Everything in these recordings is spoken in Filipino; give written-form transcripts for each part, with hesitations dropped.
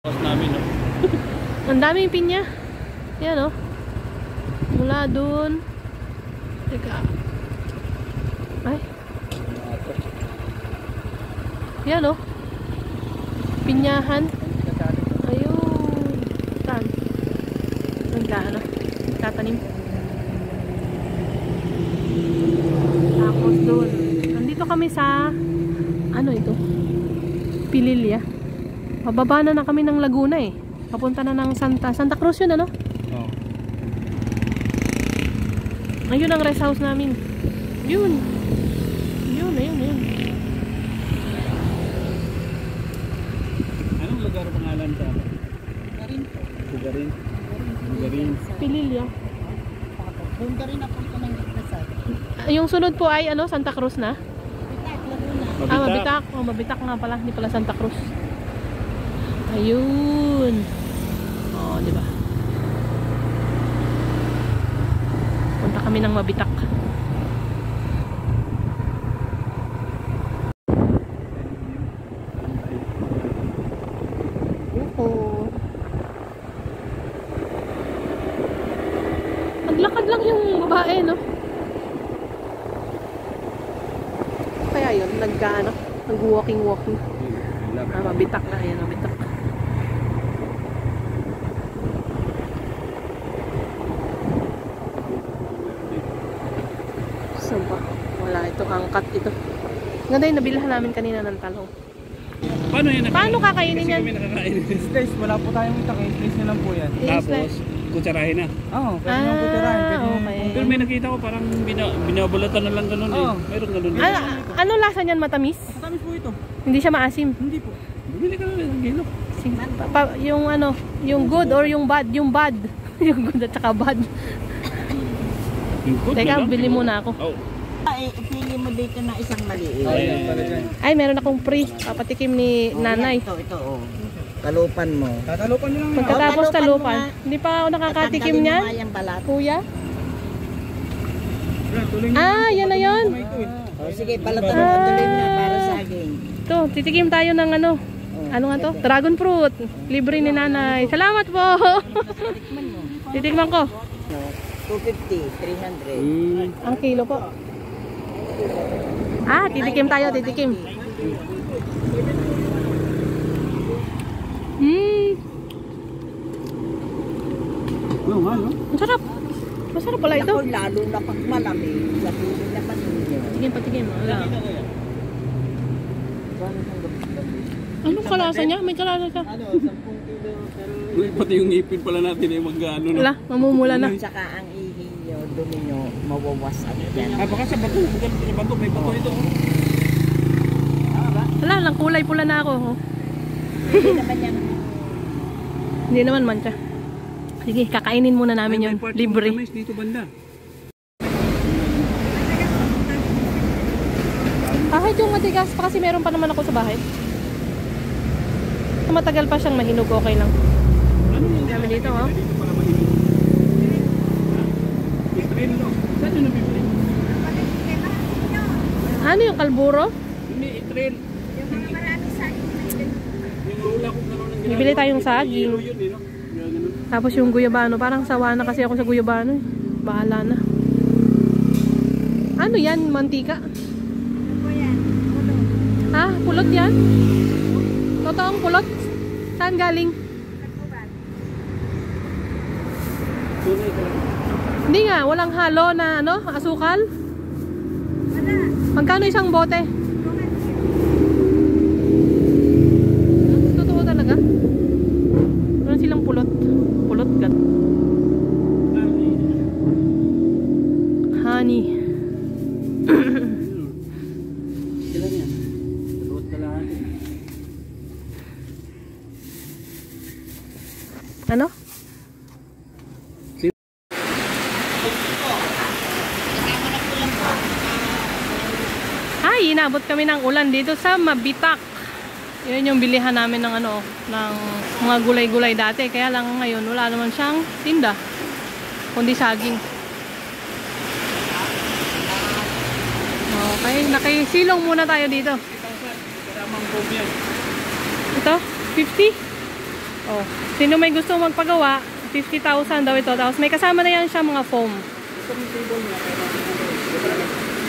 namin, no? Ang daming pinya. Yan, oh. Mula dun. Teka. Ay. Yan, oh. Pinyahan. Ayun. Saan? Ano? Tatanim. Tapos dun. Nandito kami sa ano ito? Pililya. Pababa na kami ng Laguna eh. Papunta na ng Santa Cruz yun, ano? Oo. Ayun ang rest house namin. Yun. Ayun. Anong lugar pangalan sa amin? Bugarin. Pililya. Doon ka rin napunta ng Gitnasad. Yung sunod po ay ano, Santa Cruz na? Bitak, Laguna. Mabitak. Oh, Mabitak nga pala, hindi pala Santa Cruz. Ayun. Oh, di ba? Punta kami ng Mabitak. Oo. Naglakad lang yung babae, no? Kaya yun, nag-walking. Mabitak na, ayan, Mabitak. So ba? Wala, ito angkat ito. Ganda yung nabilhan namin kanina ng talong. Paano yun? Paano kakainin yan? Kasi kami nakakainin. Slice, wala po tayong itak eh. Slice na lang po yan. Tapos, kutsarahin na. Oo, pwede nang putirahin. Pwede nang okay. Pero may nakita ko parang binabulatan na lang ganun eh. Oo. Mayroon ganun eh. Ano lasa niyan, matamis? Matamis po ito. Hindi siya maasim. Hindi po. Bumili ka na lang ng gilo. Yung ano, yung good or yung bad? Yung bad. Yung good at saka bad. Teka, bili muna ako. Oh. Ay, ipili mo dito na isang maliit. Ay, meron akong free. Papatikim ni nanay. Ito, oh. Kalupan mo. Tatalupan nyo lang. Pagkatapos talupan mo talupan. nga. Hindi pa ako nakakatikim Tatanggalin mo niyan. nga yung balat. Kuya? Tuloy nyo. Yan na yun. Oh, sige, balatan mo tuloy na para saging. Ito, titikim tayo ng ano. Ano nga to? Dragon fruit. Libre ni nanay. Salamat po. Tikman mo. Titikman ko. 250, 300. Ang kilo po. Titikim tayo, titikim. Oo nga, no? Ang sarap. Masarap pala ito. Ako, lalo na pag malamig. Latulog naman ninyo. Tikim, patikim. Wala. Anong kalasa niya? May kalasa siya. Uy, pati yung ngipin pala natin ay mag-ano na. Wala, mamumula na. Tsaka ang ihi nyo, dumi nyo, mawawasak yan. Baka sa bato. Sa bato, may bato ito. Wala lang, kulay pula na ako. Oh. Hindi naman yan. Hindi naman mancha. Sige, kakainin muna namin yun. Libre. Dito banda. Kahit yung matigas pa kasi meron pa naman ako sa bahay. Kung matagal pa siyang mahinog, okay lang. Ano yung Dami dito, oh. Dito pala mahinog. Itrain, no? Saan yun nabibili? Ano yung kalburo? Hindi, itrain. Yung rula kung gano'n ang Bibili tayong saging. yun, eh, no? Ganun. Tapos yung guyabano, parang sawa na kasi ako sa guyabano. Eh. Bahala na. Ano yan? Mantika? Ha? Pulot yan? Totoong pulot? Saan galing? Tunay ka lang. Hindi nga, walang halo na ano, asukal? Magkano isang bote? Totoo talaga? Meron silang pulot. Pulot gat. Honey. Kailan yan? Dalawat ka lahat. Ano? Ay, inabot kami ng ulan dito sa Mabitak. Yun yung bilihan namin ng ano, ng mga gulay-gulay dati. Kaya lang ngayon wala naman siyang tinda, kundi saging. Okay, nakisilong muna tayo dito. Kasamang bomb yan. Ito, 50. Oh. Sino may gusto magpagawa, 50,000 daw ito. Tapos may kasama na yan siya mga foam. Ito yung table niya.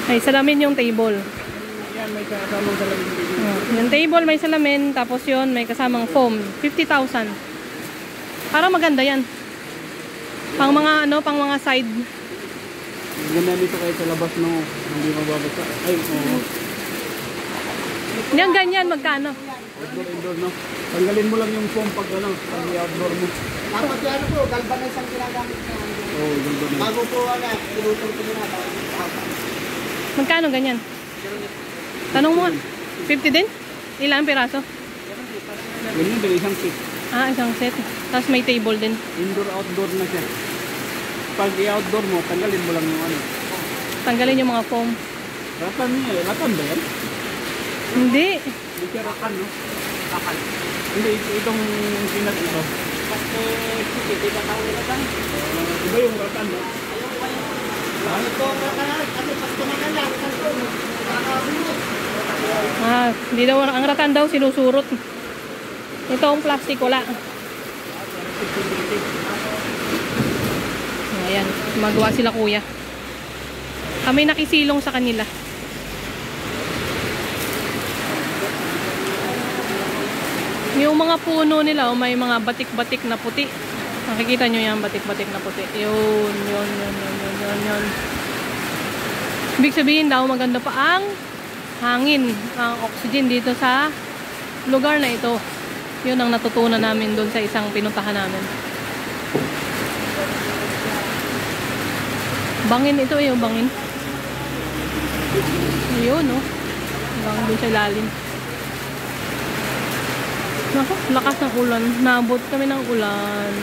Ay, salamin yung table. Yan, may kasamang talagang table. Oh. Yung table may salamin, tapos yun may kasamang foam. 50,000. Parang maganda yan. Pang mga ano, pang mga side. Ganda nito kayo sa labas, no? Hindi mababasa. Ay, oo. Yan ganyan, magkano? Outdoor, indoor, no? Tanggalin mo lang yung foam pag ano, pag i-outdoor mo. Tapos yung ano po, galvanize ang ginagamit ko. Oo, ganda na. Bago po ano, ilutong ko muna. Magkano ganyan? Tanong mo nga. 50 din? Ilang piraso? Ganyan din, isang kit. Ah, isang set. Tapos may table din. Indoor, outdoor na siya. Pag i-outdoor mo, tanggalin mo lang yung ano. Tanggalin yung mga foam. Ratan niya eh. Ratan ba yan? Hindi. Hindi siya ratan, no? Ratan. Hindi, itong pinat ito. Sige, di ba tawag ratan? Iba yung ratan, no? Ano po, ano, pastumanan lang. Ah, hindi daw ang ratan daw sinusurot. Ito ang plastic wala. Ayan, magawa sila kuya. Kami nakisilong sa kanila. Yung mga puno nila, oh, may mga batik-batik na puti. Nakikita nyo yan, batik-batik na puti. Yun. Ibig sabihin daw, maganda pa ang hangin, ang oxygen dito sa lugar na ito. Yun ang natutunan namin doon sa isang pinuntahan namin. Bangin ito yung bangin. Ayun, no? Bangin doon sa ilalim. Naku, lakas ng ulan. Naabot kami ng ulan.